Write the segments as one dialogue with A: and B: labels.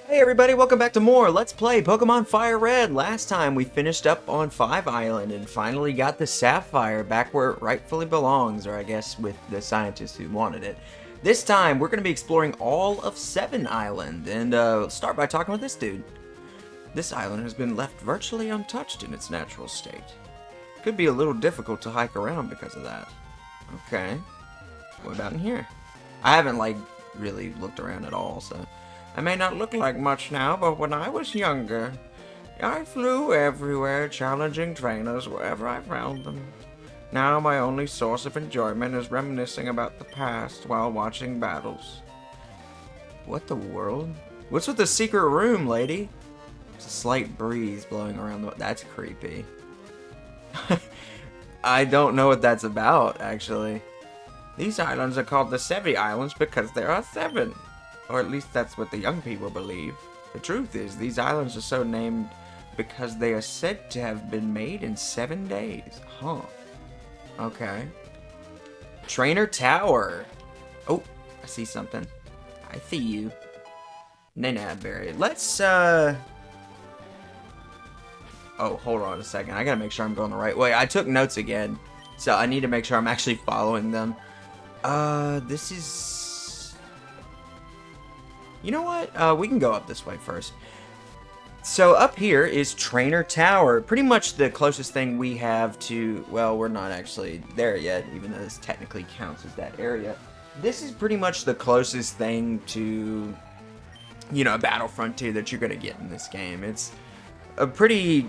A: Hey everybody, welcome back to more Let's Play Pokemon FireRed. Last time we finished up on 5 Island and finally got the Sapphire back where it rightfully belongs, or I guess with the scientists who wanted it. This time we're going to be exploring all of 7 Island, and let's start by talking with this dude. This island has been left virtually untouched in its natural state. Could be a little difficult to hike around because of that. Okay, what about in here? I haven't really looked around at all, so... I may not look like much now, but when I was younger, I flew everywhere, challenging trainers wherever I found them. Now my only source of enjoyment is reminiscing about the past while watching battles. What the world? What's with the secret room, lady? There's a slight breeze blowing around the... That's creepy. I don't know what that's about, actually. These islands are called the Sevi Islands because there are 7. Or at least that's what the young people believe. The truth is, these islands are so named because they are said to have been made in 7 days. Huh. Okay. Trainer Tower. Oh, I see something. I see you. Nanadberry. Let's, Oh, hold on a second. I gotta make sure I'm going the right way. I took notes again, so I need to make sure I'm actually following them. This is... You know what? We can go up this way first. So up here is Trainer Tower. Pretty much the closest thing we have to... Well, we're not actually there yet, even though this technically counts as that area. This is pretty much the closest thing to, you know, a battle frontier that you're going to get in this game. It's a pretty...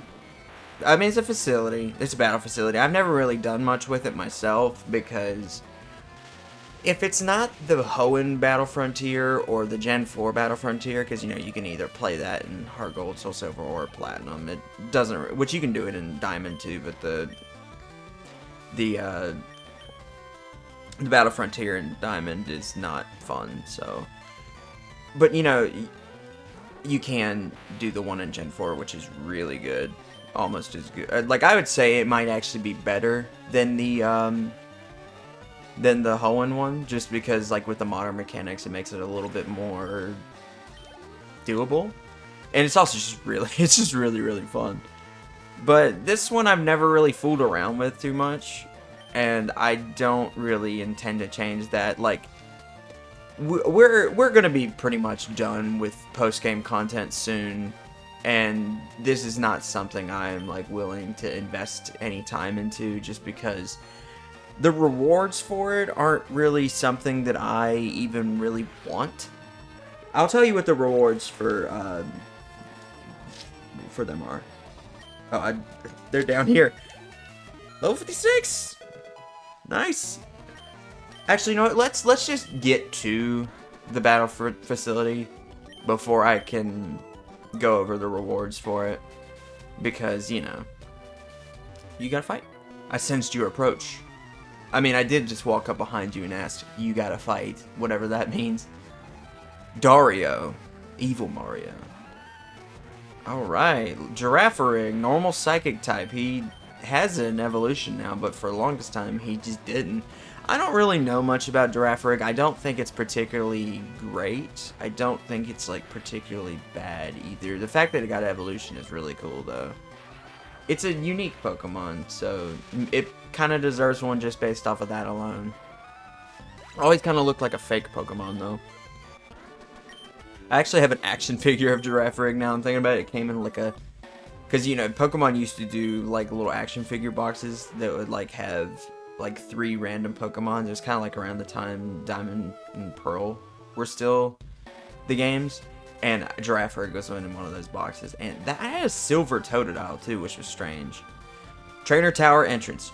A: I mean, it's a facility. It's a battle facility. I've never really done much with it myself because... If it's not the Hoenn Battle Frontier or the Gen 4 Battle Frontier, because, you know, you can either play that in Heart Gold, Soul Silver, or Platinum. It doesn't... Which you can do it in Diamond, too, but the Battle Frontier in Diamond is not fun, so... But, you know, you can do the one in Gen 4, which is really good. Almost as good. Like, I would say it might actually be better than the Hoenn one, just because, like, with the modern mechanics, it makes it a little bit more doable. And it's also just really, really fun. But this one I've never really fooled around with too much, and I don't really intend to change that. Like, we're gonna be pretty much done with post-game content soon, and this is not something I'm, like, willing to invest any time into, just because... The rewards for it aren't really something that I even really want. I'll tell you what the rewards for them are. Oh, they're down here. Level 56. Nice. Actually, you know what? Let's just get to the battle facility before I can go over the rewards for it, because you know, you gotta fight. I sensed your approach. I mean, I did just walk up behind you and ask, you gotta fight, whatever that means. Dario. Evil Mario. Alright. Girafarig, normal psychic type. He has an evolution now, but for the longest time, he just didn't. I don't really know much about Girafarig. I don't think it's particularly great. I don't think it's, like, particularly bad either. The fact that it got evolution is really cool, though. It's a unique Pokemon, so it kind of deserves one just based off of that alone. Always kind of looked like a fake Pokemon, though. I actually have an action figure of Girafarig now I'm thinking about it. It came in like a... Because, you know, Pokemon used to do, like, little action figure boxes that would, like, have, like, 3 random Pokemon. It was kind of like around the time Diamond and Pearl were still the games. And Girafarig was in one of those boxes. And that had a silver Totodile, too, which was strange. Trainer Tower entrance.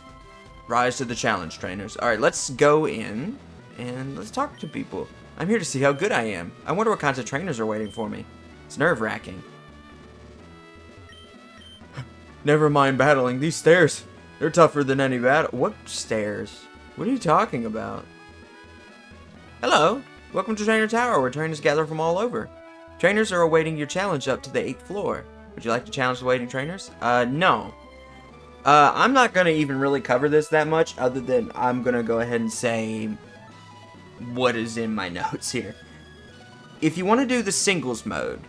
A: Rise to the challenge, trainers. Alright, let's go in and let's talk to people. I'm here to see how good I am. I wonder what kinds of trainers are waiting for me. It's nerve-wracking. Never mind battling. These stairs, they're tougher than any battle. What stairs? What are you talking about? Hello. Welcome to Trainer Tower, where trainers gather from all over. Trainers are awaiting your challenge up to the 8th floor. Would you like to challenge the waiting trainers? No. I'm not going to even really cover this that much, other than I'm going to go ahead and say what is in my notes here. If you want to do the singles mode,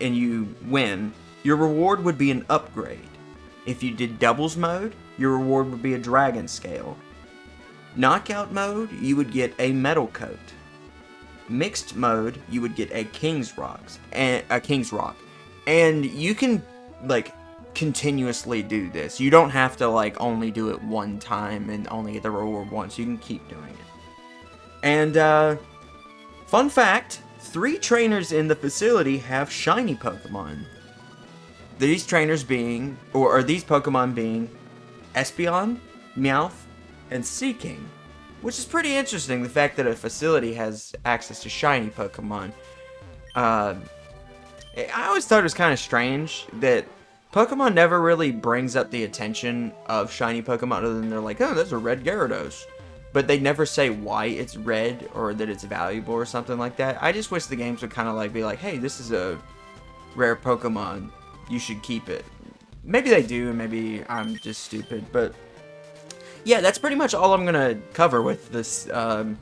A: and you win, your reward would be an upgrade. If you did doubles mode, your reward would be a dragon scale. Knockout mode, you would get a metal coat. Mixed mode, you would get a king's rock. And you can, like, continuously do this. You don't have to, like, only do it one time and only get the reward once. You can keep doing it. And, fun fact, 3 trainers in the facility have shiny Pokemon. These trainers being, or these Pokemon being, Espeon, Meowth, and Seaking. Which is pretty interesting, the fact that a facility has access to shiny Pokemon. I always thought it was kind of strange that Pokemon never really brings up the attention of shiny Pokemon other than they're like, oh, that's a red Gyarados. But they never say why it's red or that it's valuable or something like that. I just wish the games would kind of like be like, hey, this is a rare Pokemon. You should keep it. Maybe they do, and maybe I'm just stupid, but yeah, that's pretty much all I'm gonna cover with this, the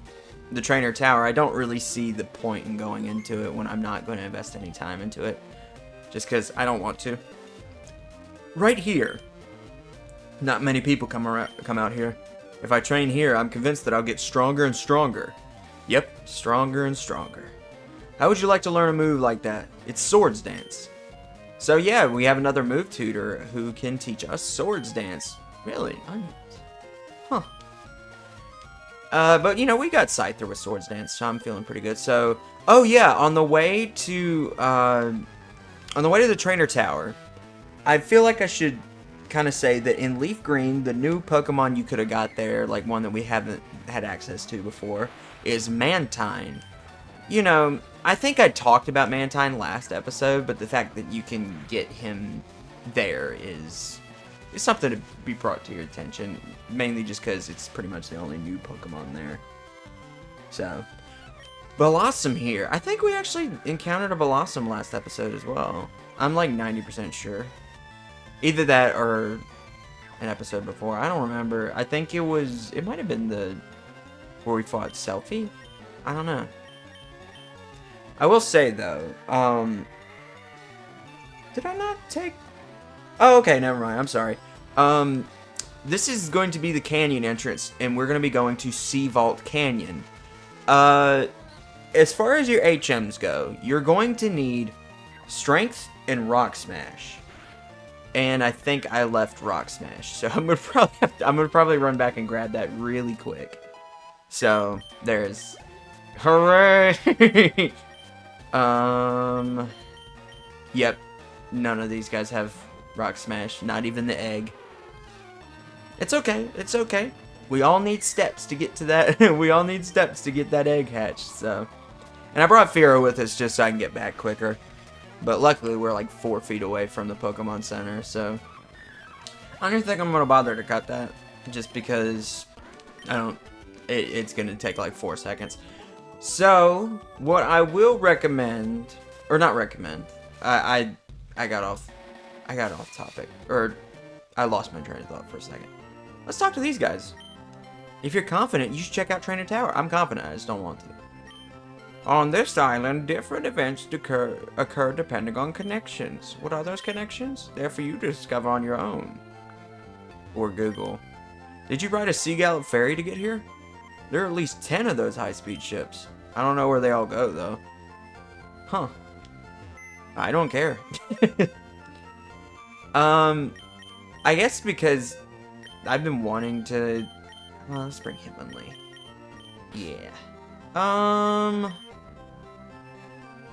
A: Trainer Tower. I don't really see the point in going into it when I'm not going to invest any time into it, just because I don't want to. Right here, not many people come out here. If I train here, I'm convinced that I'll get stronger and stronger. Yep, stronger and stronger. How would you like to learn a move like that? It's Swords Dance. So yeah, we have another move tutor who can teach us Swords Dance. Really? Huh. But you know, we got Scyther with Swords Dance, so I'm feeling pretty good. So, oh yeah, on the way to the Trainer Tower, I feel like I should kind of say that in Leaf Green, the new Pokemon you could have got there, like one that we haven't had access to before, is Mantine. You know, I think I talked about Mantine last episode, but the fact that you can get him there is something to be brought to your attention, mainly just because it's pretty much the only new Pokemon there. So, Blossom here. I think we actually encountered a Blossom last episode as well. I'm like 90% sure. Either that or an episode before. I don't remember. I think it might have been where we fought Selfie? I don't know. I will say though, did I not take... Oh, okay, never mind. I'm sorry. This is going to be the canyon entrance, and we're going to be going to Sea Vault Canyon. As far as your HMs go, you're going to need Strength and Rock Smash. And I think I left Rock Smash, so I'm gonna probably run back and grab that really quick. So there's, hooray! Yep, none of these guys have Rock Smash, not even the egg. It's okay, it's okay. We all need steps to get to that. We all need steps to get that egg hatched. So, and I brought Firo with us just so I can get back quicker. But luckily, we're like 4 feet away from the Pokemon Center, so I don't think I'm gonna bother to cut that, just because it's gonna take like 4 seconds. So, what I will recommend, or not recommend, I got off topic, or I lost my train of thought for a second. Let's talk to these guys. If you're confident, you should check out Trainer Tower. I'm confident, I just don't want to. On this island, different events occur depending on connections. What are those connections? They're for you to discover on your own. Or Google. Did you ride a Sea Gallop ferry to get here? There are at least 10 of those high-speed ships. I don't know where they all go, though. Huh. I don't care. I guess because I've been wanting to... Well, let's bring Hitmonlee. Yeah.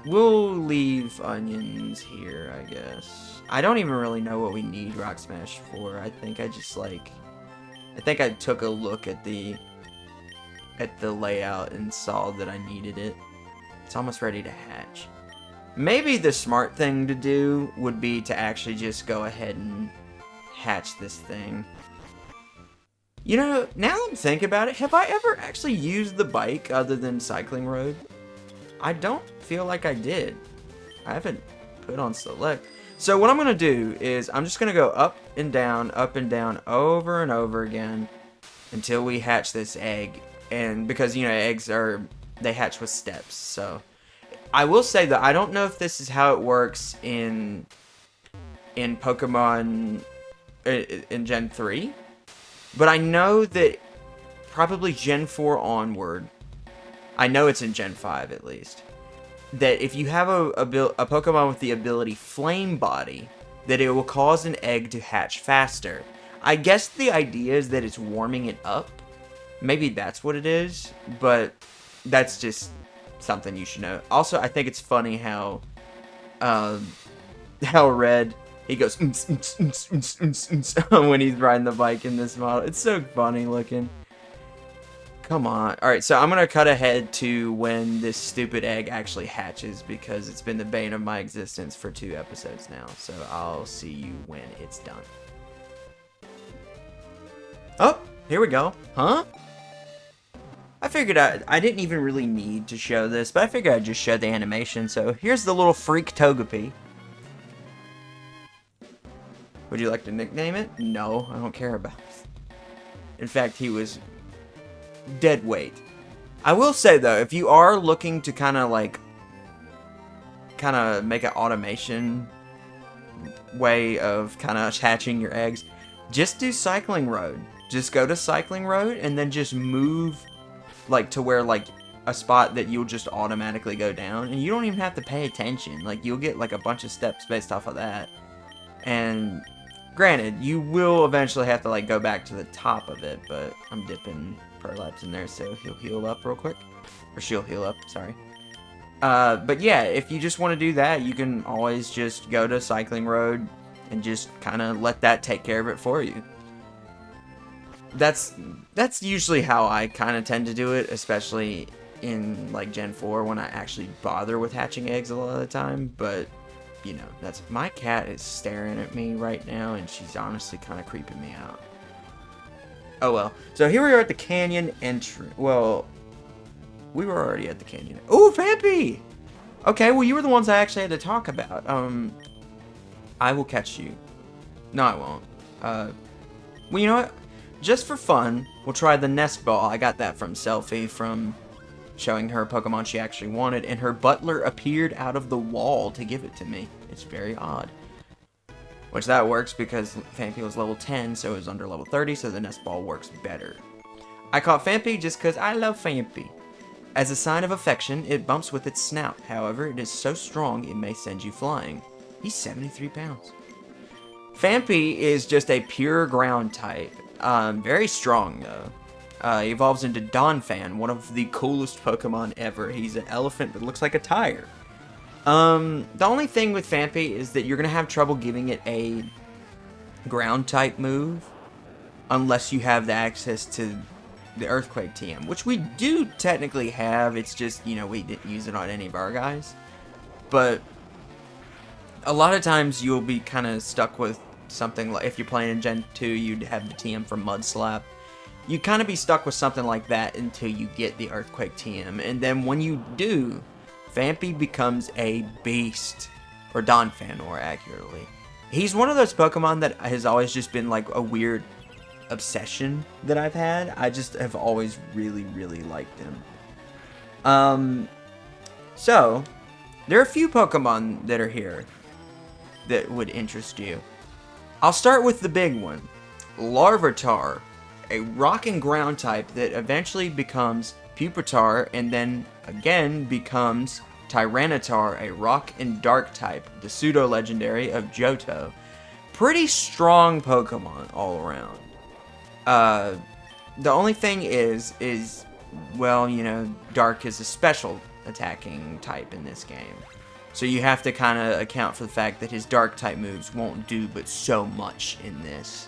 A: We'll leave onions here, I guess. I don't even really know what we need Rock Smash for. I think I just like... I think I took a look at the layout and saw that I needed it. It's almost ready to hatch. Maybe the smart thing to do would be to actually just go ahead and hatch this thing. You know, now that I'm thinking about it, have I ever actually used the bike other than Cycling Road? I don't feel like I did. I haven't put on select. So what I'm going to do is I'm just going to go up and down, over and over again until we hatch this egg. And because, you know, eggs they hatch with steps. So I will say that I don't know if this is how it works in Pokemon in Gen 3, but I know that probably Gen 4 onward, I know it's in Gen 5 at least, that if you have a Pokemon with the ability Flame Body, that it will cause an egg to hatch faster. I guess the idea is that it's warming it up. Maybe that's what it is, but that's just something you should know. Also, I think it's funny how Red, he goes when he's riding the bike in this model. It's so funny looking. Come on. Alright, so I'm going to cut ahead to when this stupid egg actually hatches, because it's been the bane of my existence for 2 episodes now. So I'll see you when it's done. Oh, here we go. Huh? I figured I didn't even really need to show this, but I figured I'd just show the animation. So here's the little freak Togepi. Would you like to nickname it? No, I don't care about it. In fact, he was dead weight. I will say though, if you are looking to kind of make an automation way of kind of hatching your eggs, just do Cycling Road. Just go to Cycling Road and then just move like to where like a spot that you'll just automatically go down, and you don't even have to pay attention. Like, you'll get like a bunch of steps based off of that. And granted, you will eventually have to like go back to the top of it, but I'm dipping Perlaps in there so he'll heal up real quick. Or she'll heal up, sorry. But yeah, if you just want to do that, you can always just go to Cycling Road and just kind of let that take care of it for you. That's usually how I kind of tend to do it, especially in like Gen 4 when I actually bother with hatching eggs a lot of the time. But you know, that's, my cat is staring at me right now and she's honestly kind of creeping me out. Oh well. So here we are at the canyon entrance. Well, we were already at the canyon. Oh, Vampy! Okay, well you were the ones I actually had to talk about. I will catch you. No, I won't. Well, you know what? Just for fun, we'll try the nest ball. I got that from Selfie, from showing her Pokemon she actually wanted, and her butler appeared out of the wall to give it to me. It's very odd. Which that works because Vampy was level 10, so it was under level 30, so the nest ball works better. I caught Vampy just because I love Vampy. As a sign of affection, it bumps with its snout. However, it is so strong it may send you flying. He's 73 pounds. Vampy is just a pure ground type. Very strong though. He evolves into Donphan, one of the coolest Pokemon ever. He's an elephant that looks like a tire. The only thing with Vampy is that you're gonna have trouble giving it a ground type move unless you have the access to the Earthquake TM, which we do technically have. It's just, you know, we didn't use it on any of our guys. But a lot of times you'll be kind of stuck with something like, if you're playing in Gen 2, you'd have the TM for Mud Slap. You kind of be stuck with something like that until you get the Earthquake TM, and then when you do, Vampy becomes a beast, or Donphan more accurately. He's one of those Pokemon that has always just been like a weird obsession that I've had. I just have always really, really liked him. So, there are a few Pokemon that are here that would interest you. I'll start with the big one, Larvitar, a rock and ground type that eventually becomes Pupitar and then again becomes Tyranitar, a rock and dark type, the pseudo-legendary of Johto. Pretty strong Pokemon all around. The only thing is, well, you know, Dark is a special attacking type in this game. So you have to kind of account for the fact that his Dark-type moves won't do but so much in this.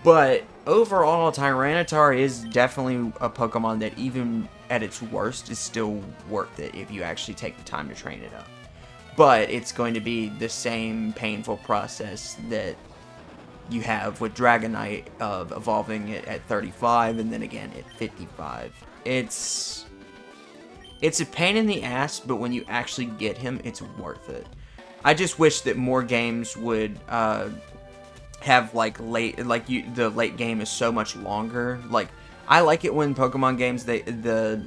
A: But overall, Tyranitar is definitely a Pokemon that even at its worst is still worth it if you actually take the time to train it up. But it's going to be the same painful process that you have with Dragonite of evolving it at 35 and then again at 55. It's a pain in the ass, but when you actually get him, it's worth it. I just wish that more games would have like the late game is so much longer. Like, I like it when Pokemon games the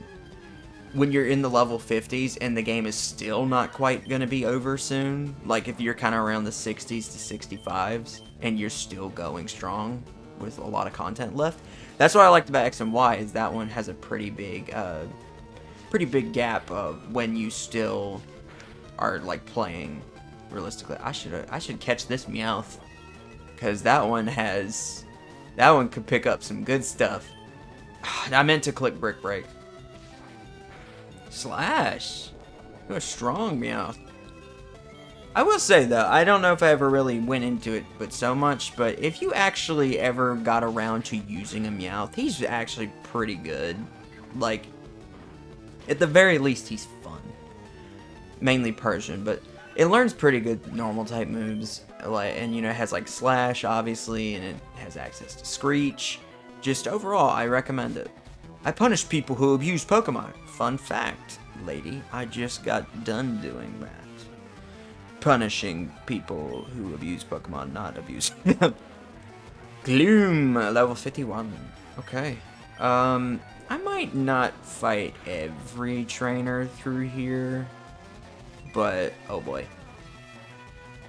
A: when you're in the level 50s and the game is still not quite going to be over soon, like if you're kind of around the 60s to 65s and you're still going strong with a lot of content left. That's what I liked about X and Y, is that one has a pretty big gap of when you still are like playing realistically. I should catch this Meowth, because that one could pick up some good stuff. I meant to click Brick Break. Slash. You're a strong Meowth. I will say though, I don't know if I ever really went into it but so much, but if you actually ever got around to using a Meowth, he's actually pretty good. Like, at the very least, he's fun. Mainly Persian, but it learns pretty good normal type moves. Like, and it has like Slash, obviously, and it has access to Screech. Just overall, I recommend it. I punish people who abuse Pokemon. Fun fact, lady, I just got done doing that. Punishing people who abuse Pokemon, not abusing them. Gloom, level 51. Okay. I might not fight every trainer through here, but oh boy.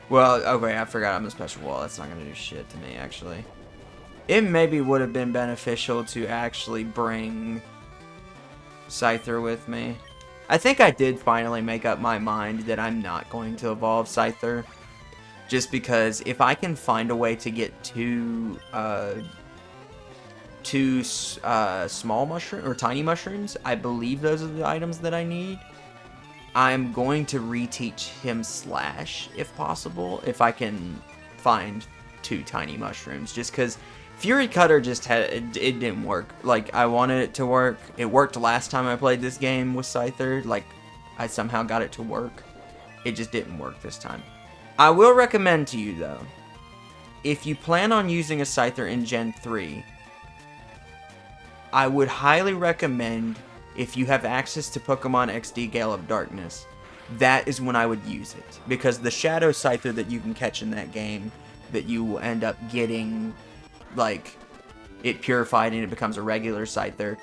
A: Well, okay, I forgot I'm a special wall. That's not gonna do shit to me, actually. It maybe would have been beneficial to actually bring Scyther with me. I think I did finally make up my mind that I'm not going to evolve Scyther, just because if I can find a way to get two small mushroom or tiny mushrooms, I believe those are the items that I need. I'm going to reteach him Slash if possible, if I can find 2 tiny mushrooms, just because Fury Cutter just it didn't work like I wanted it to work. It worked last time I played this game with Scyther, like I somehow got it to work. It just didn't work this time. I will recommend to you though, if you plan on using a Scyther in Gen 3, I would highly recommend, if you have access to Pokemon XD Gale of Darkness, that is when I would use it. Because the Shadow Scyther that you can catch in that game, that you will end up getting, like, it purified and it becomes a regular Scyther,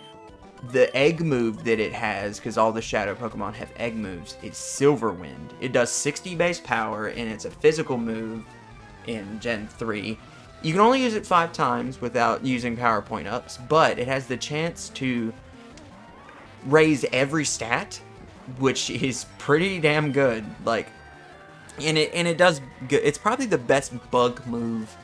A: the egg move that it has, because all the Shadow Pokemon have egg moves, is Silver Wind. It does 60 base power, and it's a physical move in Gen 3. You can only use it 5 times without using power point ups, but it has the chance to raise every stat, which is pretty damn good. Like, and it does good. It's probably the best bug move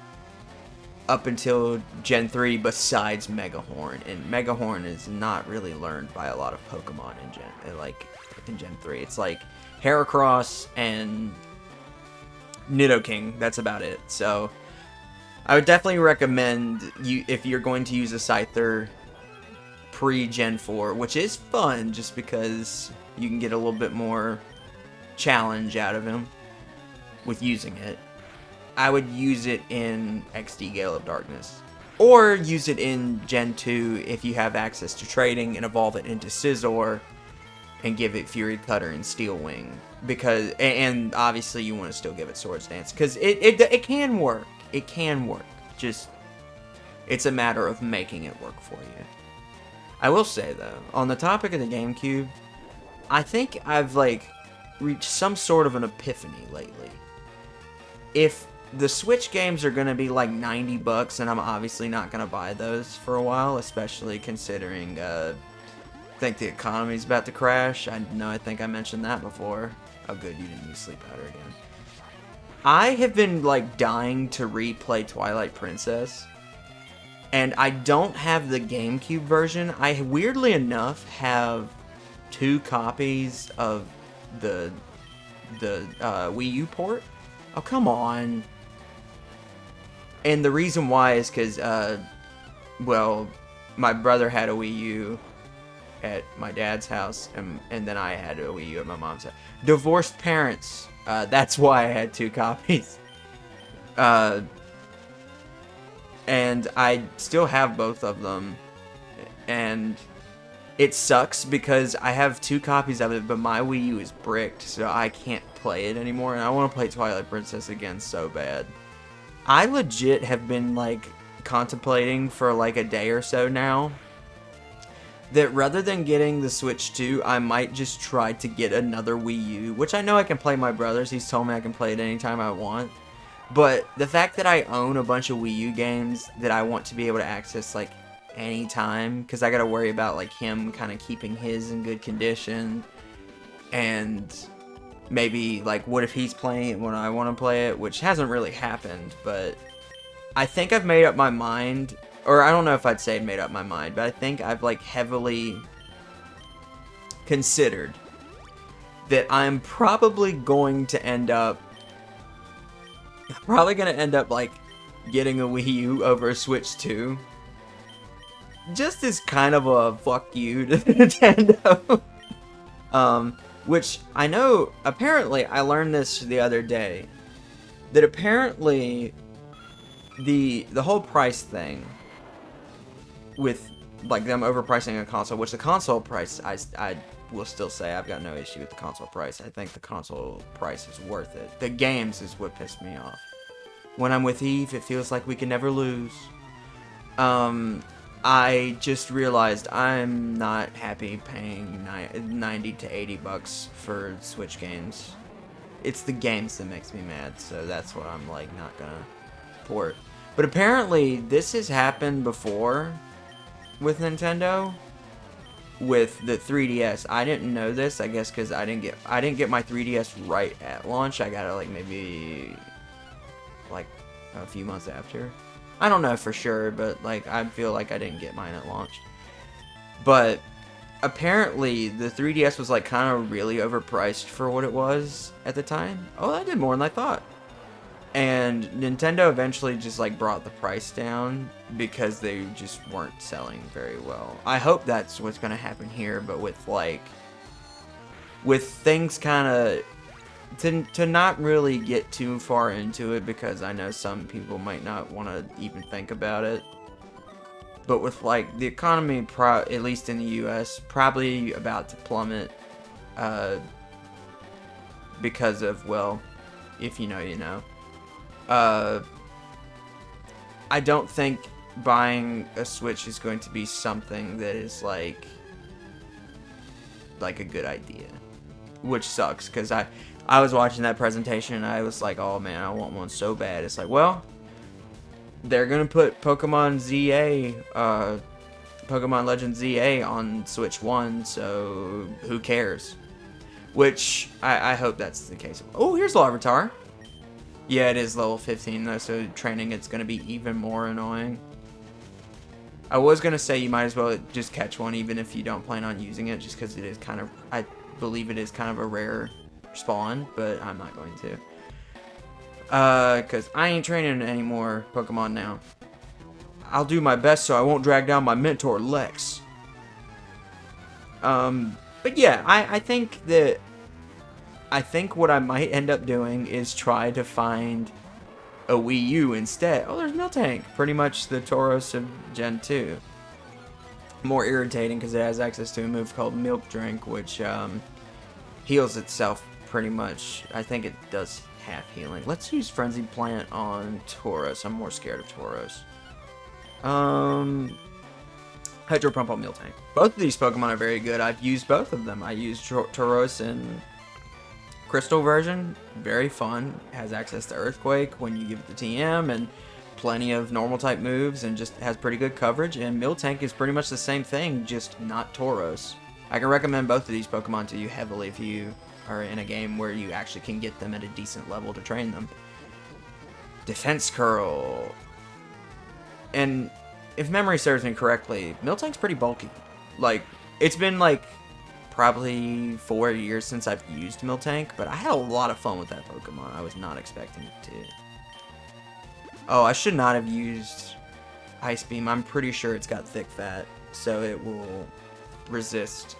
A: up until Gen 3 besides Mega Horn, and Mega Horn is not really learned by a lot of Pokemon in Gen 3. It's like Heracross and Nidoking. That's about it. So I would definitely recommend you, if you're going to use a Scyther pre-Gen 4, which is fun just because you can get a little bit more challenge out of him with using it. I would use it in XD Gale of Darkness. Or use it in Gen 2 if you have access to trading and evolve it into Scizor and give it Fury Cutter and Steel Wing. Because, and obviously you want to still give it Swords Dance, because it can work. It can work. Just, it's a matter of making it work for you. I will say though, on the topic of the GameCube, I think I've reached some sort of an epiphany lately. If the Switch games are going to be like $90, and I'm obviously not going to buy those for a while, especially considering I think the economy's about to crash. I think I mentioned that before. Oh good, you didn't use Sleep Powder again. I have been dying to replay Twilight Princess, and I don't have the GameCube version. I weirdly enough have 2 copies of the Wii U port. Oh come on. And the reason why is because, well, my brother had a Wii U at my dad's house, and then I had a Wii U at my mom's house. Divorced parents. That's why I had 2 copies. And I still have both of them. And it sucks because I have 2 copies of it, but my Wii U is bricked, so I can't play it anymore. And I want to play Twilight Princess again so bad. I legit have been contemplating for a day or so now that rather than getting the Switch 2, I might just try to get another Wii U, which I know I can play my brother's. He's told me I can play it anytime I want. But the fact that I own a bunch of Wii U games that I want to be able to access, like, anytime, because I gotta worry about, like, him kind of keeping his in good condition, and maybe, like, what if he's playing it when I want to play it, which hasn't really happened, but I think I've made up my mind. Or I don't know if I'd say made up my mind, but I think I've, like, heavily considered that I'm probably going to end up, like, getting a Wii U over a Switch 2. Just as kind of a fuck you to Nintendo. Which I know, apparently, I learned this the other day, that apparently the whole price thing, with, like, them overpricing a console, which the console price, I will still say I've got no issue with the console price. I think the console price is worth it. The games is what pissed me off. When I'm with Eve, it feels like we can never lose. I just realized I'm not happy paying 90 to 80 bucks for Switch games. It's the games that makes me mad, so that's what I'm, like, not gonna port. But apparently, this has happened before with Nintendo, with the 3DS. I didn't know this, I guess, because I didn't get my 3DS right at launch. I got it, like, maybe, like, a few months after. I don't know for sure, but, like, I feel like I didn't get mine at launch. But apparently the 3DS was, like, kind of really overpriced for what it was at the time. Oh, that did more than I thought. And Nintendo eventually just, like, brought the price down because they just weren't selling very well. I hope that's what's going to happen here, but with, like, with things kind of, to not really get too far into it, because I know some people might not want to even think about it. But with, like, the economy, at least in the US, probably about to plummet, because of, well, if you know, you know. I don't think buying a Switch is going to be something that is, like a good idea. Which sucks, because I was watching that presentation and I was like, oh man, I want one so bad. It's like, well, they're gonna put Pokemon ZA, Pokemon Legends ZA on Switch 1, so who cares? Which, I hope that's the case. Oh, here's Larvitar. Yeah, it is level 15 though, so training it's going to be even more annoying. I was going to say you might as well just catch one even if you don't plan on using it, just because it is kind of, I believe it is kind of a rare spawn, but I'm not going to. Because I ain't training any more Pokemon now. I'll do my best so I won't drag down my mentor, Lex. But yeah, I think what I might end up doing is try to find a Wii U instead. Oh, there's Miltank. Pretty much the Tauros of Gen 2. More irritating because it has access to a move called Milk Drink, which heals itself pretty much. I think it does half healing. Let's use Frenzied Plant on Tauros. I'm more scared of Tauros. Hydro Pump on Miltank. Both of these Pokemon are very good. I've used both of them. I used Tauros in Crystal version, very fun, has access to Earthquake when you give it the TM, and plenty of normal type moves, and just has pretty good coverage. And Miltank is pretty much the same thing, just not Tauros. I can recommend both of these Pokemon to you heavily if you are in a game where you actually can get them at a decent level to train them. Defense Curl. And if memory serves me correctly, Miltank's pretty bulky. Like, it's been like probably 4 years since I've used Miltank, but I had a lot of fun with that Pokemon. I was not expecting it to. Oh, I should not have used Ice Beam. I'm pretty sure it's got thick fat, so it will resist,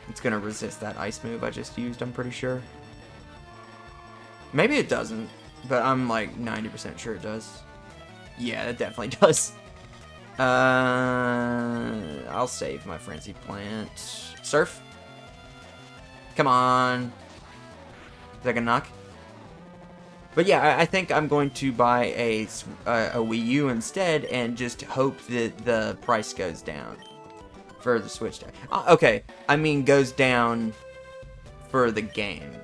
A: it's gonna resist that ice move I just used, I'm pretty sure. Maybe it doesn't, but I'm like 90% sure it does. Yeah, it definitely does. I'll save my Frenzy Plant. Surf. Come on. Is that gonna knock? But yeah, I think I'm going to buy a Wii U instead and just hope that the price goes down for the Switch. Okay, I mean goes down for the games.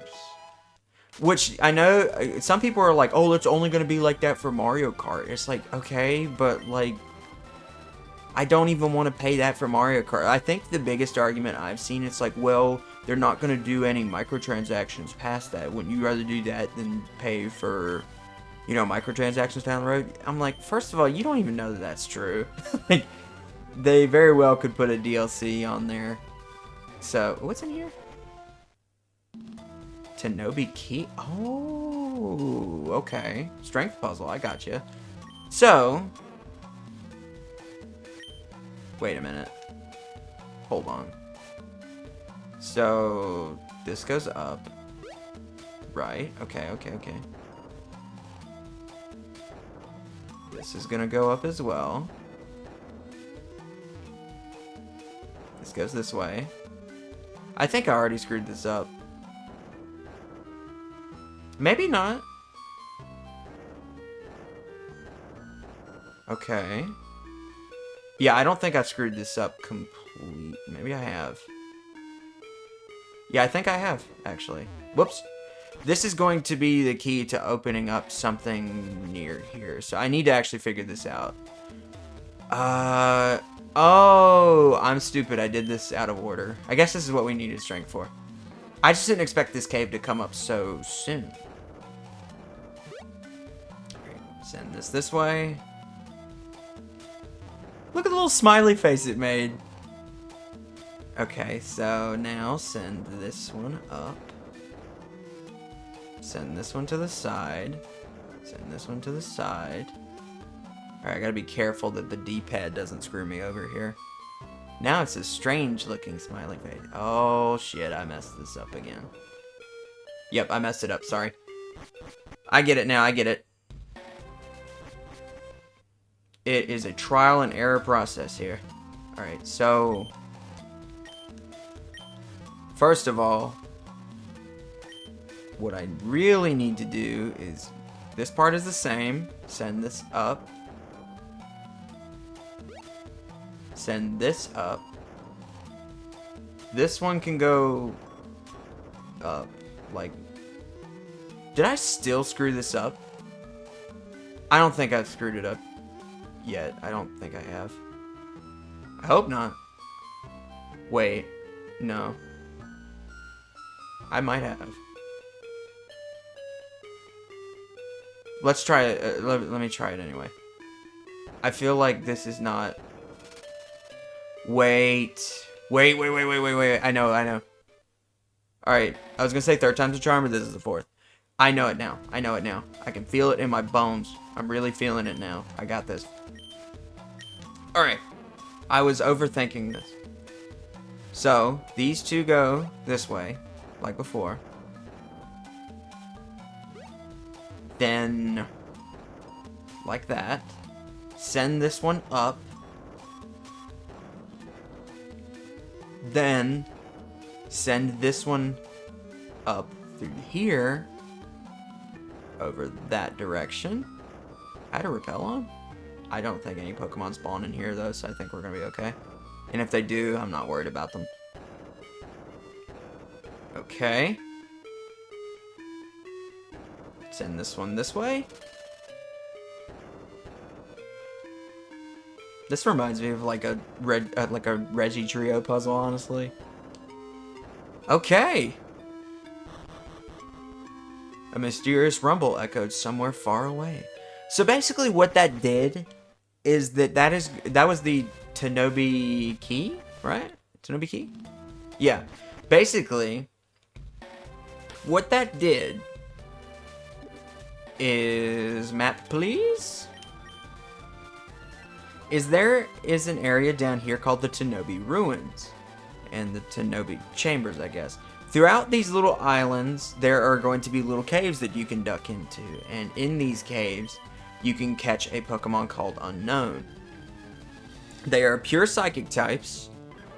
A: Which, I know, some people are like, oh, it's only going to be like that for Mario Kart. It's like, okay, but, like, I don't even want to pay that for Mario Kart. I think the biggest argument I've seen, it's like, well, they're not going to do any microtransactions past that. Wouldn't you rather do that than pay for, you know, microtransactions down the road? I'm like, first of all, you don't even know that that's true. Like, they very well could put a DLC on there. So, what's in here? Tenobi Key? Oh, okay. Strength puzzle, I got you. So, wait a minute. Hold on. So, this goes up. Right, okay. This is gonna go up as well. This goes this way. I think I already screwed this up. Maybe not. Okay. Yeah, I don't think I've screwed this up complete. Maybe I have. Yeah, I think I have, actually. Whoops. This is going to be the key to opening up something near here. So I need to actually figure this out. Oh, I'm stupid. I did this out of order. I guess this is what we needed strength for. I just didn't expect this cave to come up so soon. Send this way. Look at the little smiley face it made. Okay, so now send this one up. Send this one to the side. Send this one to the side. Alright, I gotta be careful that the D-pad doesn't screw me over here. Now it's a strange looking smiley face. Oh shit, I messed this up again. Yep, I messed it up, sorry. I get it now, I get it. It is a trial and error process here. Alright, so first of all, what I really need to do is, this part is the same. Send this up. Send this up. This one can go up, like, did I still screw this up? I don't think I've screwed it up yet. I don't think I have. I hope not. Wait, no. I might have. Let's try it. Let me try it anyway. I feel like this is not. Wait. I know. Alright, I was gonna say third time's a charm, but this is the fourth. I know it now. I can feel it in my bones. I'm really feeling it now. I got this. Alright. I was overthinking this. So, these two go this way, like before. Then, like that. Send this one up. Then, send this one up through here. Over that direction. Add a repel on? I don't think any Pokemon spawn in here though, so I think we're gonna be okay. And if they do, I'm not worried about them. Okay. Send this one this way. This reminds me of like a Reggie Trio puzzle, honestly. Okay. A mysterious rumble echoed somewhere far away. So basically, what that did is that was the Tenobi Key, right? Tenobi Key? Yeah. Basically, what that did is, map please, there is an area down here called the Tenobi Ruins and the Tenobi Chambers, I guess. Throughout these little islands, there are going to be little caves that you can duck into, and in these caves, you can catch a Pokemon called Unknown. They are pure Psychic types,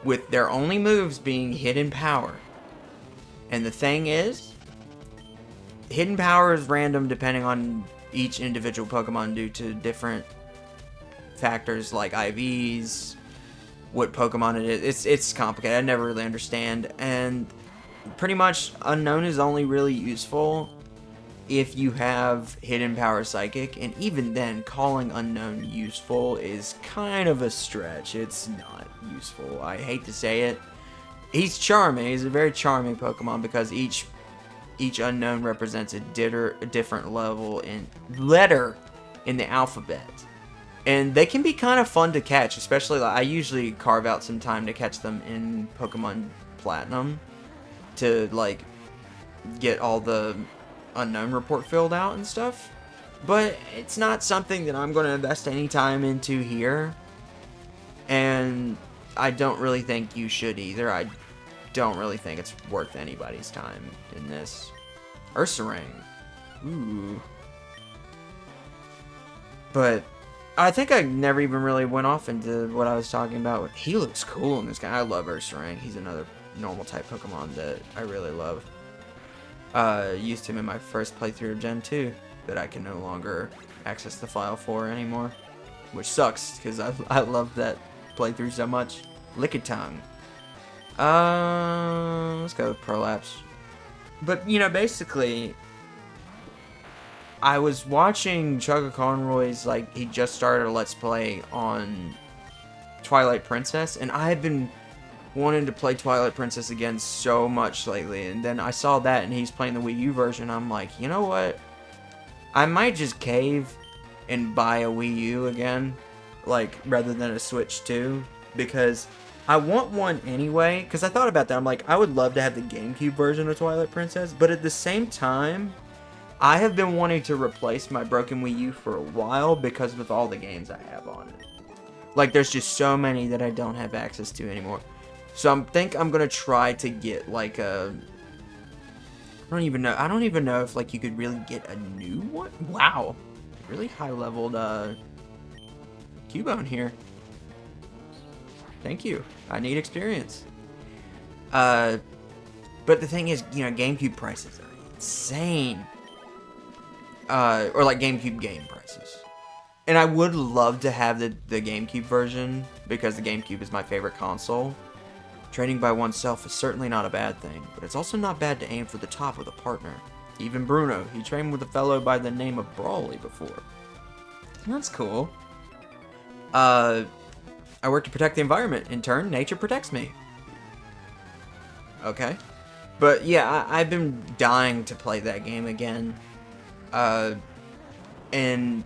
A: with their only moves being Hidden Power. And the thing is, hidden power is random depending on each individual Pokemon due to different factors like IVs, what Pokemon it is. It's complicated. I never really understand. And pretty much Unknown is only really useful if you have Hidden Power Psychic, and even then, calling Unknown useful is kind of a stretch. It's not useful. I hate to say it. He's charming. He's a very charming Pokemon because each Unknown represents a different letter in the alphabet. And they can be kind of fun to catch, especially I usually carve out some time to catch them in Pokemon Platinum to like get all the Unknown report filled out and stuff. But it's not something that I'm going to invest any time into here. And I don't really think you should either. I don't really think it's worth anybody's time in this. Ursaring. Ooh. But I think I never even really went off into what I was talking about. He looks cool in this guy. I love Ursaring. He's another normal type Pokemon that I really love. Used him in my first playthrough of Gen 2 that I can no longer access the file for anymore. Which sucks, because I love that playthrough so much. Lickitung. Let's go with Prolapse. But, you know, basically, I was watching Chugga Conroy's, like, he just started a Let's Play on Twilight Princess, and I had been wanting to play Twilight Princess again so much lately, and then I saw that, and he's playing the Wii U version. I'm like, you know what? I might just cave and buy a Wii U again, like, rather than a Switch 2, because I want one anyway, because I thought about that. I'm like, I would love to have the GameCube version of Twilight Princess, but at the same time, I have been wanting to replace my broken Wii U for a while because of all the games I have on it. Like, there's just so many that I don't have access to anymore. So I think I'm gonna try to get like a. I don't even know if like you could really get a new one. Wow, really high leveled Cubone here. Thank you. I need experience. But the thing is, you know, GameCube prices are insane. Or like GameCube game prices. And I would love to have the GameCube version because the GameCube is my favorite console. Training by oneself is certainly not a bad thing, but it's also not bad to aim for the top with a partner. Even Bruno, he trained with a fellow by the name of Brawly before. That's cool. I work to protect the environment. In turn, nature protects me. Okay. But yeah, I've been dying to play that game again. And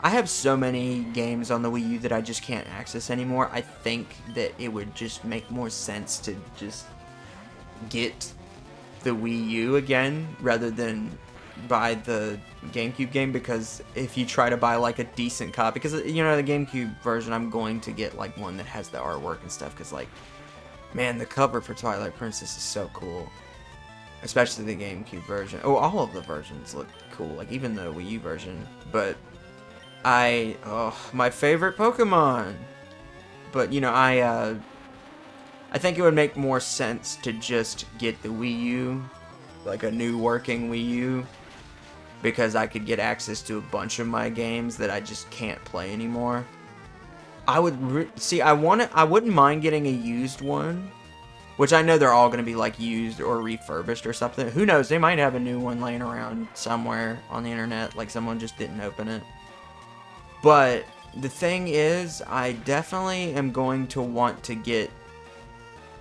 A: I have so many games on the Wii U that I just can't access anymore. I think that it would just make more sense to just get the Wii U again rather than buy the GameCube game, because if you try to buy like a decent copy, because you know the GameCube version, I'm going to get like one that has the artwork and stuff, because like, man, the cover for Twilight Princess is so cool. Especially the GameCube version. Oh, all of the versions look cool, like even the Wii U version. But my favorite Pokemon. But you know, I think it would make more sense to just get the Wii U, like a new working Wii U, because I could get access to a bunch of my games that I just can't play anymore. I would I wouldn't mind getting a used one. Which I know they're all going to be like used or refurbished or something. Who knows? They might have a new one laying around somewhere on the internet. Like someone just didn't open it. But the thing is, I definitely am going to want to get.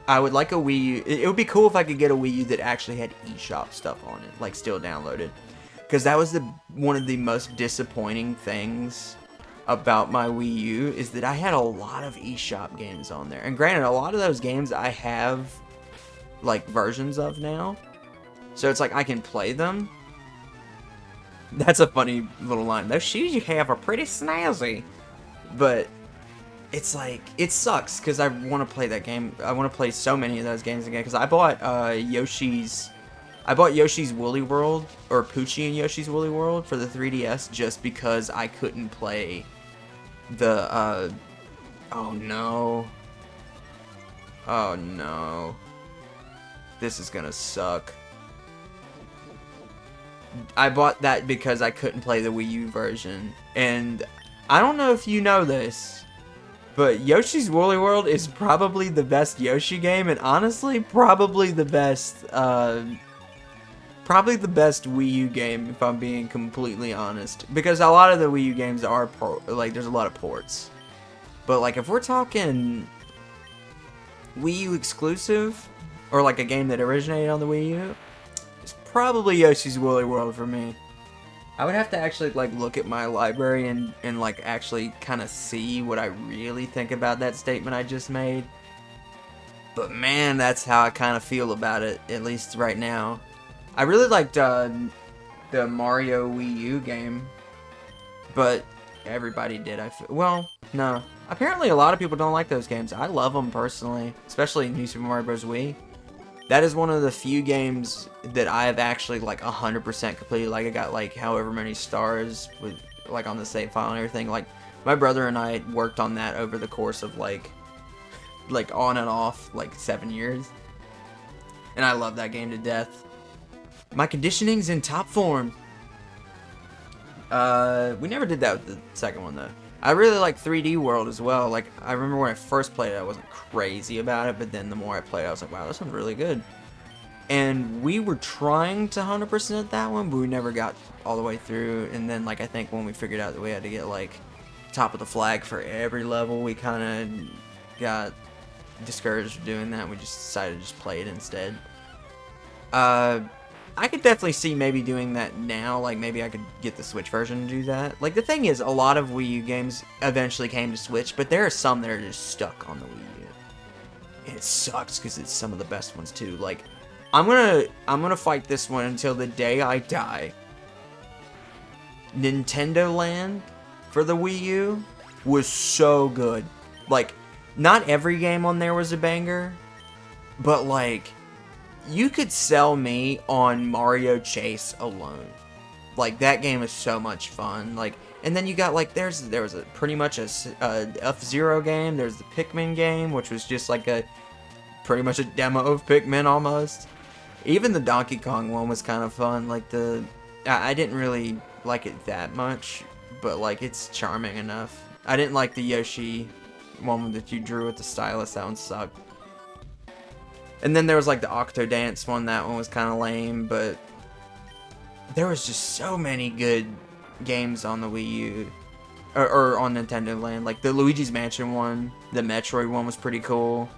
A: I would like a Wii U. It would be cool if I could get a Wii U that actually had eShop stuff on it. Like still downloaded. Because that was one of the most disappointing things about my Wii U, is that I had a lot of eShop games on there. And granted, a lot of those games I have like versions of now. So it's like I can play them. That's a funny little line. Those shoes you have are pretty snazzy. But it's like, it sucks because I want to play that game. I want to play so many of those games again, because I bought Yoshi's Woolly World, or Poochie and Yoshi's Woolly World for the 3DS just because I couldn't play the, oh no. Oh no. This is gonna suck. I bought that because I couldn't play the Wii U version. And I don't know if you know this, but Yoshi's Woolly World is probably the best Yoshi game, and honestly, probably the best Wii U game, if I'm being completely honest. Because a lot of the Wii U games are, like, there's a lot of ports. But, like, if we're talking Wii U exclusive, or, like, a game that originated on the Wii U, it's probably Yoshi's Woolly World for me. I would have to actually, like, look at my library and like, actually kind of see what I really think about that statement I just made. But, man, that's how I kind of feel about it, at least right now. I really liked the Mario Wii U game, but everybody did. Well, no. Apparently, a lot of people don't like those games. I love them personally, especially New Super Mario Bros. Wii. That is one of the few games that I have actually, like, 100% completed. Like, I got, like, however many stars with, like, on the save file and everything. Like, my brother and I worked on that over the course of, like on and off, like, 7 years. And I love that game to death. My conditioning's in top form. We never did that with the second one, though. I really like 3D World as well. Like, I remember when I first played it, I wasn't crazy about it, but then the more I played, I was like, wow, this one's really good. And we were trying to 100% that one, but we never got all the way through. And then, like, I think when we figured out that we had to get, like, top of the flag for every level, we kind of got discouraged from doing that. We just decided to just play it instead. I could definitely see maybe doing that now. Like, maybe I could get the Switch version to do that. Like, the thing is, a lot of Wii U games eventually came to Switch, but there are some that are just stuck on the Wii U. And it sucks, because it's some of the best ones, too. Like, I'm gonna fight this one until the day I die. Nintendo Land for the Wii U was so good. Like, not every game on there was a banger, but, like, you could sell me on Mario Chase alone. Like, that game is so much fun. Like, and then you got, like, there was a pretty much a F-Zero game. There's the Pikmin game, which was just like pretty much a demo of Pikmin almost. Even the Donkey Kong one was kind of fun. Like, I didn't really like it that much, but, like, it's charming enough. I didn't like the Yoshi one that you drew with the stylus. That one sucked. And then there was, like, the Octodance one. That one was kind of lame, but there was just so many good games on the Wii U. Or on Nintendo Land. Like, the Luigi's Mansion one, the Metroid one was pretty cool.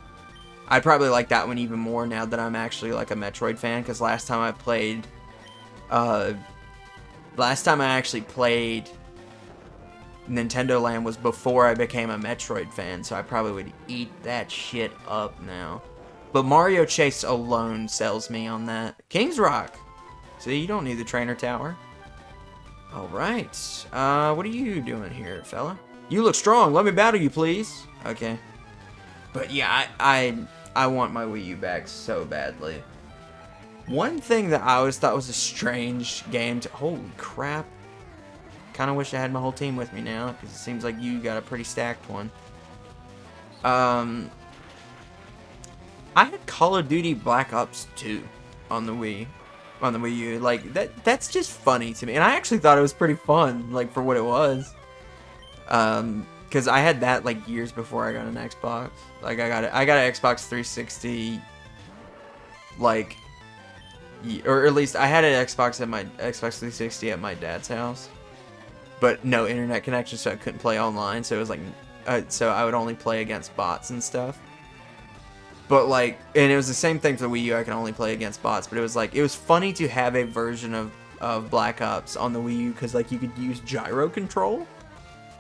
A: I probably like that one even more now that I'm actually, like, a Metroid fan, because last time I actually played Nintendo Land was before I became a Metroid fan, so I probably would eat that shit up now. But Mario Chase alone sells me on that. King's Rock. See, you don't need the trainer tower. Alright. What are you doing here, fella? You look strong. Let me battle you, please. Okay. But yeah, I want my Wii U back so badly. One thing that I always thought was a strange game to... Holy crap. Kind of wish I had my whole team with me now, because it seems like you got a pretty stacked one. I had Call of Duty Black Ops 2 on the Wii U. Like, that's just funny to me. And I actually thought it was pretty fun, like, for what it was. Because I had that, like, years before I got an Xbox. Like, I got an Xbox 360, like, or at least I had an Xbox 360 at my dad's house. But no internet connection, so I couldn't play online. So it was like, so I would only play against bots and stuff. But, like, and it was the same thing for the Wii U. I can only play against bots. But it was, like, it was funny to have a version of Black Ops on the Wii U. Because, like, you could use gyro control.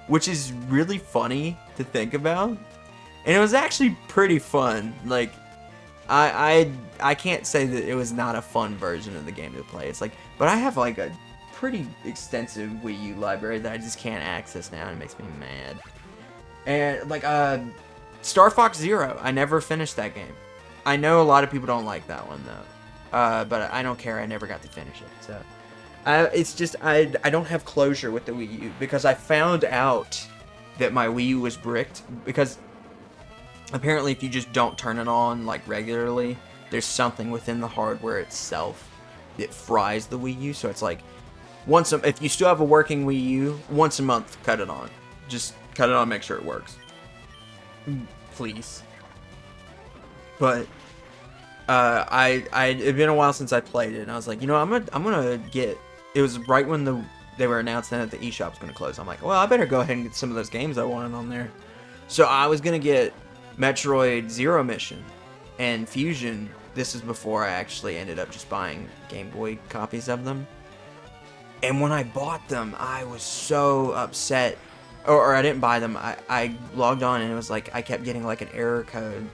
A: Which is really funny to think about. And it was actually pretty fun. Like, I can't say that it was not a fun version of the game to play. It's like, but I have, like, a pretty extensive Wii U library that I just can't access now. And it makes me mad. And, like, Star Fox Zero, I never finished that game. I know a lot of people don't like that one, though. But I don't care, I never got to finish it, so... it's just, I don't have closure with the Wii U, because I found out that my Wii U was bricked, because apparently if you just don't turn it on, like, regularly, there's something within the hardware itself it fries the Wii U. So it's like if you still have a working Wii U, once a month, cut it on. Just cut it on, make sure it works, please. But it'd been a while since I played it, and I was like, I'm gonna get. It was right when they were announcing that the eShop was gonna close. I'm like, well, I better go ahead and get some of those games I wanted on there. So I was gonna get Metroid Zero Mission and Fusion. This is before I actually ended up just buying Game Boy copies of them. And when I bought them, I was so upset. Or I didn't buy them. I logged on and it was like I kept getting like an error code.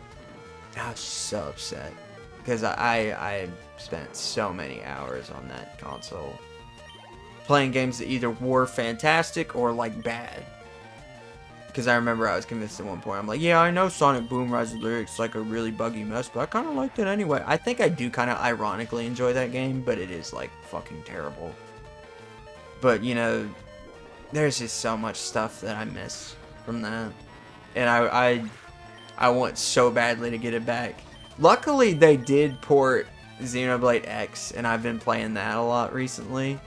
A: I was so upset because I spent so many hours on that console playing games that either were fantastic or like bad. Because I remember I was convinced at one point, I'm like, yeah, I know Sonic Boom Rise of the Lyrics is like a really buggy mess, but I kind of liked it anyway. I think I do kind of ironically enjoy that game, but it is like fucking terrible. But there's just so much stuff that I miss from that, and I want so badly to get it back. Luckily, they did port Xenoblade X, and I've been playing that a lot recently.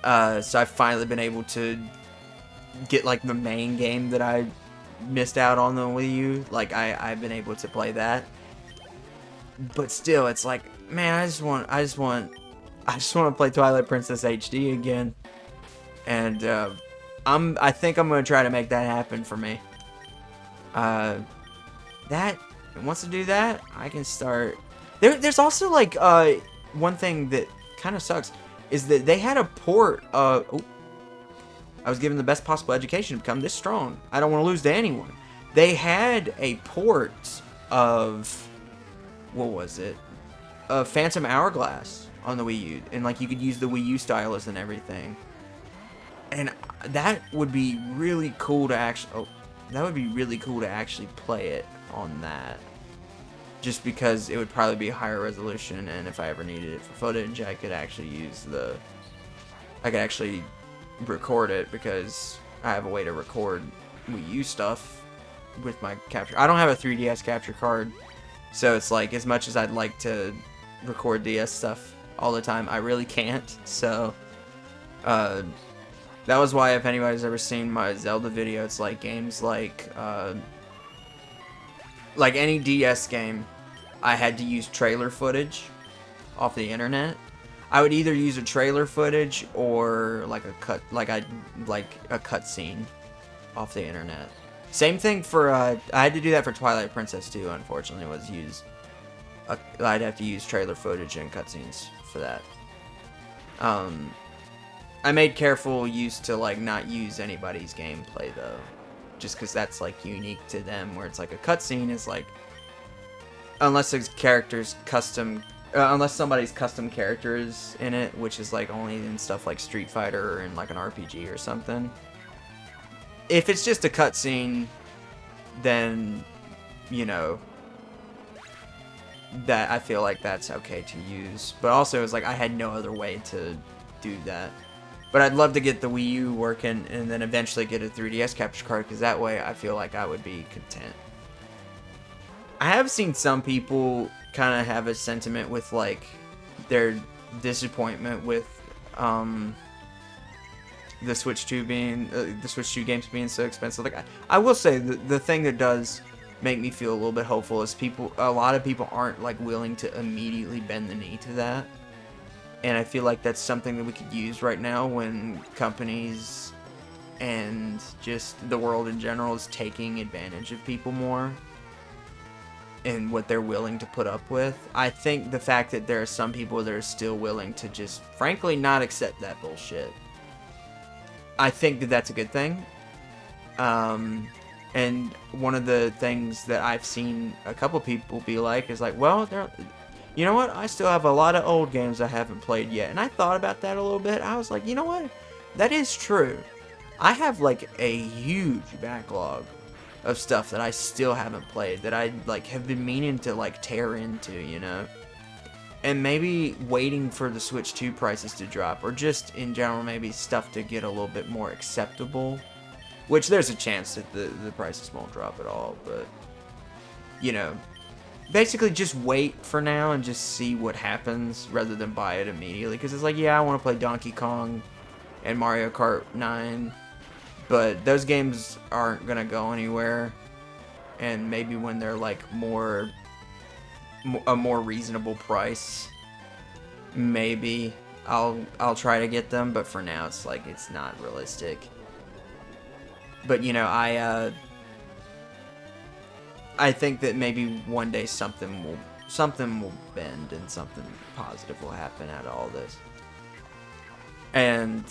A: So I've finally been able to get like the main game that I missed out on the Wii U. Like I've been able to play that. But still, it's like, man, I just want to play Twilight Princess HD again. And I think I'm gonna try to make that happen for me. That wants to do that, I can start. There's also like one thing that kind of sucks is that they had a port. I was given the best possible education to become this strong. I don't want to lose to anyone. They had a port of, what was it? Phantom Hourglass on the Wii U, and like you could use the Wii U stylus and everything. And that would be really cool to actually. That would be really cool to actually play it on that. Just because it would probably be higher resolution, and if I ever needed it for footage, I could actually record it, because I have a way to record Wii U stuff with my capture. I don't have a 3DS capture card, so it's like, as much as I'd like to record DS stuff all the time, I really can't. So that was why, if anybody's ever seen my Zelda video, it's like games like any DS game, I had to use trailer footage off the internet. I would either use a trailer footage or like a cutscene off the internet. Same thing for I had to do that for Twilight Princess too. Unfortunately, I'd have to use trailer footage and cutscenes for that. I made careful use to like not use anybody's gameplay though, just because that's like unique to them. Where it's like a cutscene is like, unless somebody's custom characters in it, which is like only in stuff like Street Fighter or in like an RPG or something. If it's just a cutscene, then that I feel like that's okay to use. But also, it's like I had no other way to do that. But I'd love to get the Wii U working and then eventually get a 3DS capture card, because that way I feel like I would be content. I have seen some people kind of have a sentiment with like their disappointment with the Switch 2 games being so expensive. Like I will say the thing that does make me feel a little bit hopeful is a lot of people aren't like willing to immediately bend the knee to that. And I feel like that's something that we could use right now when companies and just the world in general is taking advantage of people more and what they're willing to put up with. I think the fact that there are some people that are still willing to just frankly not accept that bullshit, I think that that's a good thing. And one of the things that I've seen a couple people be like is like, well, you know what? I still have a lot of old games I haven't played yet. And I thought about that a little bit. I was like, you know what? That is true. I have like a huge backlog of stuff that I still haven't played that I like have been meaning to like tear into, And maybe waiting for the Switch 2 prices to drop, or just in general maybe stuff to get a little bit more acceptable. Which there's a chance that the prices won't drop at all, but basically just wait for now and just see what happens rather than buy it immediately. Because it's like, yeah, I want to play Donkey Kong and Mario Kart 9, but those games aren't going to go anywhere. And maybe when they're like a more reasonable price, maybe I'll try to get them, but for now it's like it's not realistic. But you know, I think that maybe one day something will bend and something positive will happen out of all this. And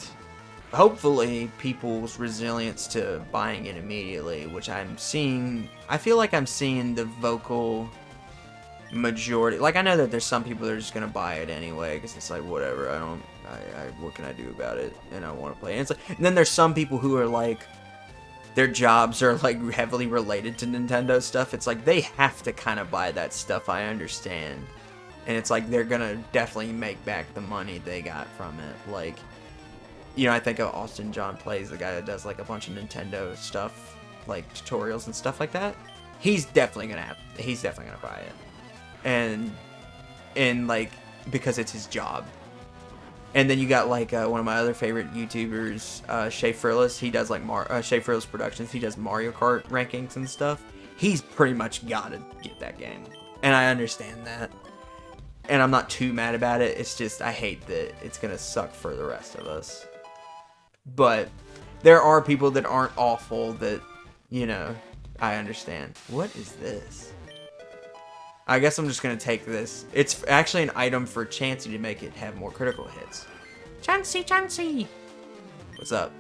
A: hopefully people's resilience to buying it immediately, which I'm seeing, I feel like I'm seeing the vocal majority. Like, I know that there's some people that are just gonna buy it anyway because it's like, whatever, what can I do about it, and I want to play it. And it's like, and then there's some people who are like, their jobs are like heavily related to Nintendo stuff. It's like they have to kind of buy that stuff. I understand, and it's like they're gonna definitely make back the money they got from it. Like, you know, I think of Austin John Plays, the guy that does like a bunch of Nintendo stuff, like tutorials and stuff like that. He's definitely gonna buy it. And like, because it's his job. And then you got like one of my other favorite YouTubers, Shay Frillis. He does like Shay Frillis Productions. He does Mario Kart rankings and stuff. He's pretty much gotta get that game, and I understand that. And I'm not too mad about it. It's just I hate that it's gonna suck for the rest of us. But there are people that aren't awful that, you know, I understand. What is this? I guess I'm just going to take this. It's actually an item for Chansey to make it have more critical hits. Chansey, Chansey! What's up?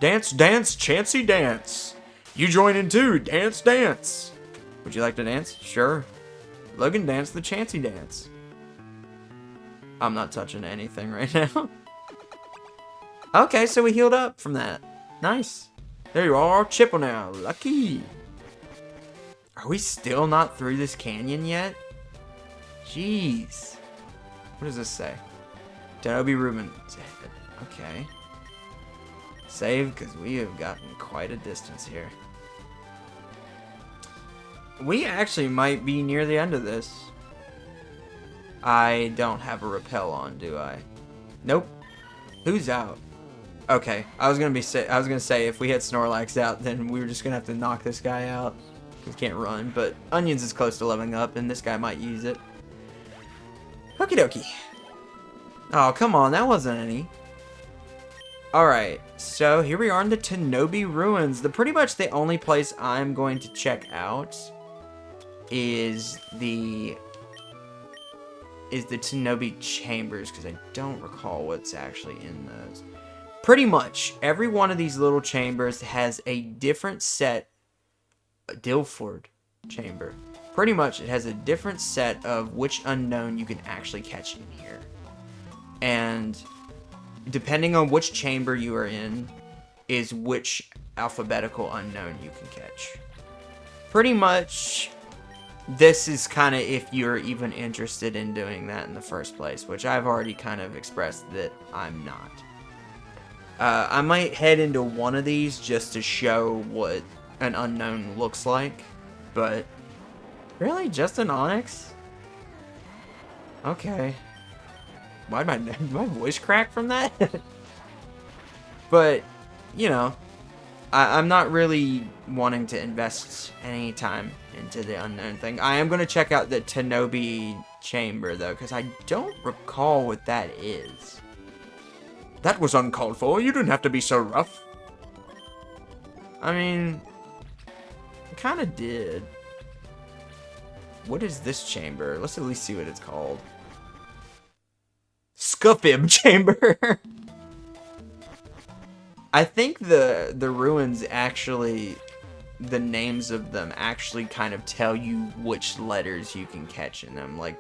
A: Dance, dance, Chansey, dance! You join in too! Dance, dance! Would you like to dance? Sure. Logan, dance the Chansey dance. I'm not touching anything right now. Okay, so we healed up from that. Nice. There you are, Chipple now. Lucky. Are we still not through this canyon yet? Jeez. What does this say? Denobi Rubin. Okay. Save, because we have gotten quite a distance here. We actually might be near the end of this. I don't have a rappel on, do I? Nope. Who's out? Okay. I was gonna say if we had Snorlax out, then we were just gonna have to knock this guy out. He can't run, but Onions is close to leveling up, and this guy might use it. Okie dokie. Oh, come on, that wasn't any. Alright, so here we are in the Denobi Ruins. Pretty much the only place I'm going to check out is the Denobi Chambers, because I don't recall what's actually in those. Pretty much every one of these little chambers has a different set. Dilford chamber. Pretty much it has a different set of which unknown you can actually catch in here. And depending on which chamber you are in is which alphabetical unknown you can catch. Pretty much this is kind of if you're even interested in doing that in the first place, which I've already kind of expressed that I'm not. I might head into one of these just to show what an unknown looks like, but really, just an Onyx? Okay. Why'd my voice crack from that? But, you know, I'm not really wanting to invest any time into the unknown thing. I am going to check out the Denobi Chamber, though, because I don't recall what that is. That was uncalled for. You didn't have to be so rough. I mean, kind of did. What is this chamber? Let's at least see what it's called. Scuffib Chamber. I think the ruins actually, the names of them actually kind of tell you which letters you can catch in them. Like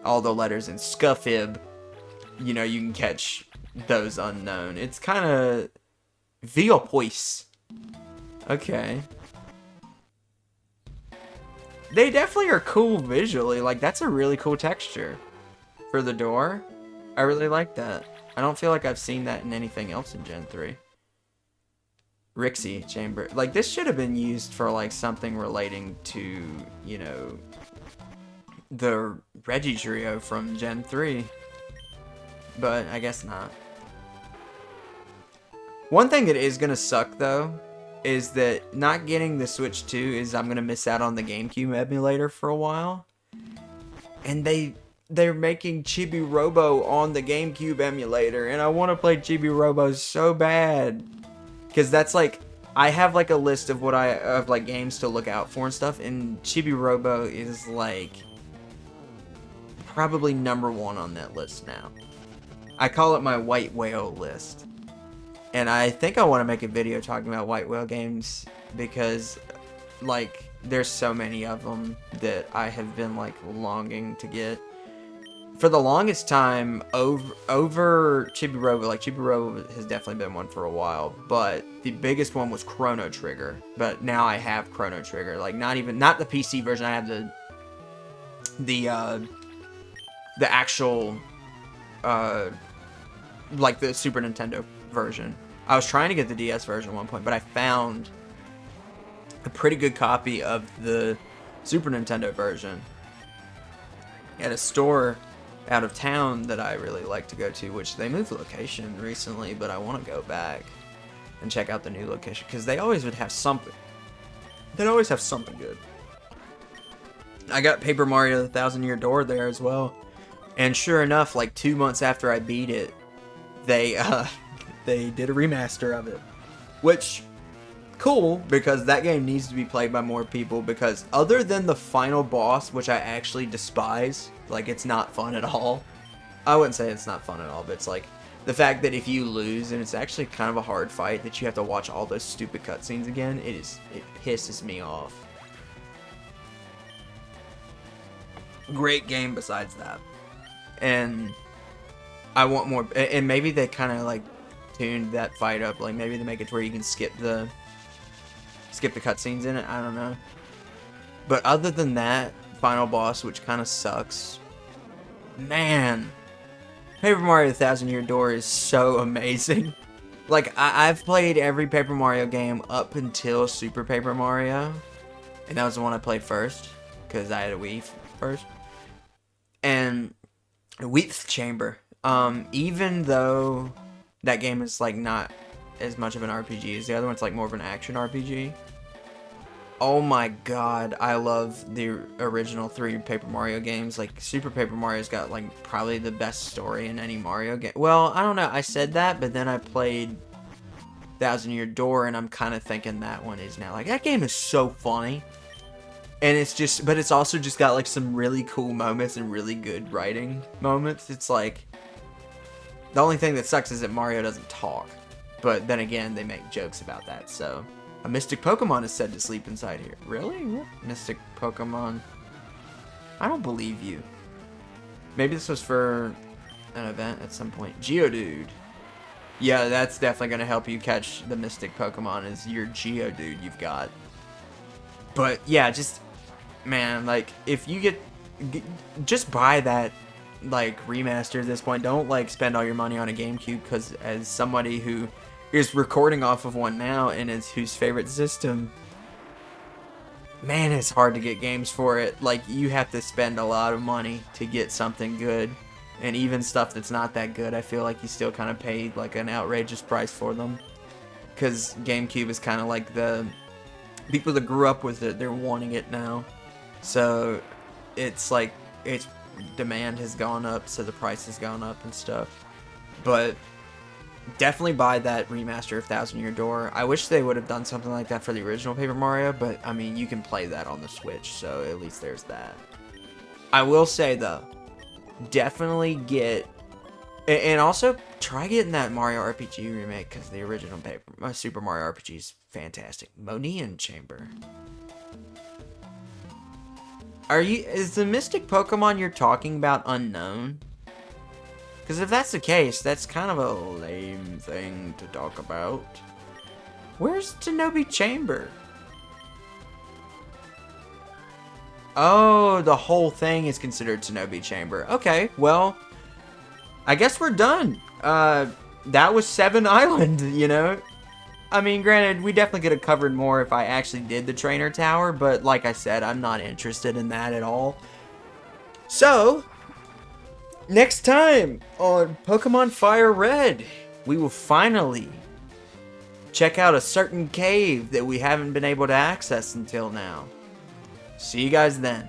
A: all the letters in Scuffib, you know, you can catch those unknown. It's kind of Viopois. Okay. They definitely are cool visually. Like, that's a really cool texture for the door. I really like that. I don't feel like I've seen that in anything else in Gen 3. Rixie chamber. Like, this should have been used for, like, something relating to, you know, the Reggie trio from Gen 3. But I guess not. One thing that is gonna suck, though, is that not getting the Switch 2 is I'm gonna miss out on the GameCube emulator for a while. And they're making Chibi Robo on the GameCube emulator, and I want to play Chibi Robo so bad. Because that's like, I have like a list of like games to look out for and stuff, and Chibi Robo is like probably #1 on that list now. I call it my white whale list. And I think I want to make a video talking about white whale games because like there's so many of them that I have been like longing to get. For the longest time, over Chibi Robo, like Chibi Robo has definitely been one for a while, but the biggest one was Chrono Trigger. But now I have Chrono Trigger, like not the PC version. I have the actual like the Super Nintendo version. I was trying to get the DS version at one point, but I found a pretty good copy of the Super Nintendo version at a store out of town that I really like to go to, which they moved location recently, but I want to go back and check out the new location because they always would have something. They'd always have something good. I got Paper Mario: The Thousand Year Door there as well, and sure enough, like 2 months after I beat it, they did a remaster of it, which cool because that game needs to be played by more people because other than the final boss, which I actually despise, like it's not fun at all. I wouldn't say it's not fun at all, but it's like the fact that if you lose and it's actually kind of a hard fight that you have to watch all those stupid cutscenes again, it pisses me off. Great game besides that. And I want more, and maybe they kind of like tuned that fight up, like maybe they make it to where you can skip the cutscenes in it, I don't know. But other than that, final boss, which kind of sucks, man, Paper Mario: The Thousand Year Door is so amazing. Like, I've played every Paper Mario game up until Super Paper Mario, and that was the one I played first, because I had a Wii first. And Wheat's Chamber, even though that game is like not as much of an RPG as the other one, it's like more of an action RPG. Oh my god, I love the original 3 Paper Mario games. Like, Super Paper Mario's got like probably the best story in any Mario game. Well, I don't know, I said that, but then I played Thousand Year Door and I'm kind of thinking that one is now. Like, that game is so funny. And it's just, but it's also just got like some really cool moments and really good writing moments. It's like, the only thing that sucks is that Mario doesn't talk. But then again, they make jokes about that, so. A mystic Pokemon is said to sleep inside here. Really? What mystic Pokemon? I don't believe you. Maybe this was for an event at some point. Geodude. Yeah, that's definitely going to help you catch the mystic Pokemon, is your Geodude you've got. But yeah, just, man, like, if you just buy that, like, remaster at this point. Don't, like, spend all your money on a GameCube, because as somebody who is recording off of one now and is whose favorite system, man, it's hard to get games for it. Like, you have to spend a lot of money to get something good, and even stuff that's not that good, I feel like you still kind of paid like an outrageous price for them, because GameCube is kind of like the people that grew up with it, they're wanting it now, so it's like its demand has gone up, so the price has gone up and stuff. But definitely buy that remaster of Thousand Year Door. I wish they would have done something like that for the original Paper Mario, but I mean, you can play that on the Switch, so at least there's that. I will say though, definitely get, and also try getting that Mario RPG remake, because the original Super Mario RPG is fantastic. Monian Chamber. Is the mystic Pokemon you're talking about unknown? Because if that's the case, that's kind of a lame thing to talk about. Where's Tenobi Chamber? Oh, the whole thing is considered Tenobi Chamber. Okay, well, I guess we're done. That was 7 Island, you know? I mean, granted, we definitely could have covered more if I actually did the trainer tower, but like I said, I'm not interested in that at all. So, next time on Pokemon Fire Red, we will finally check out a certain cave that we haven't been able to access until now. See you guys then.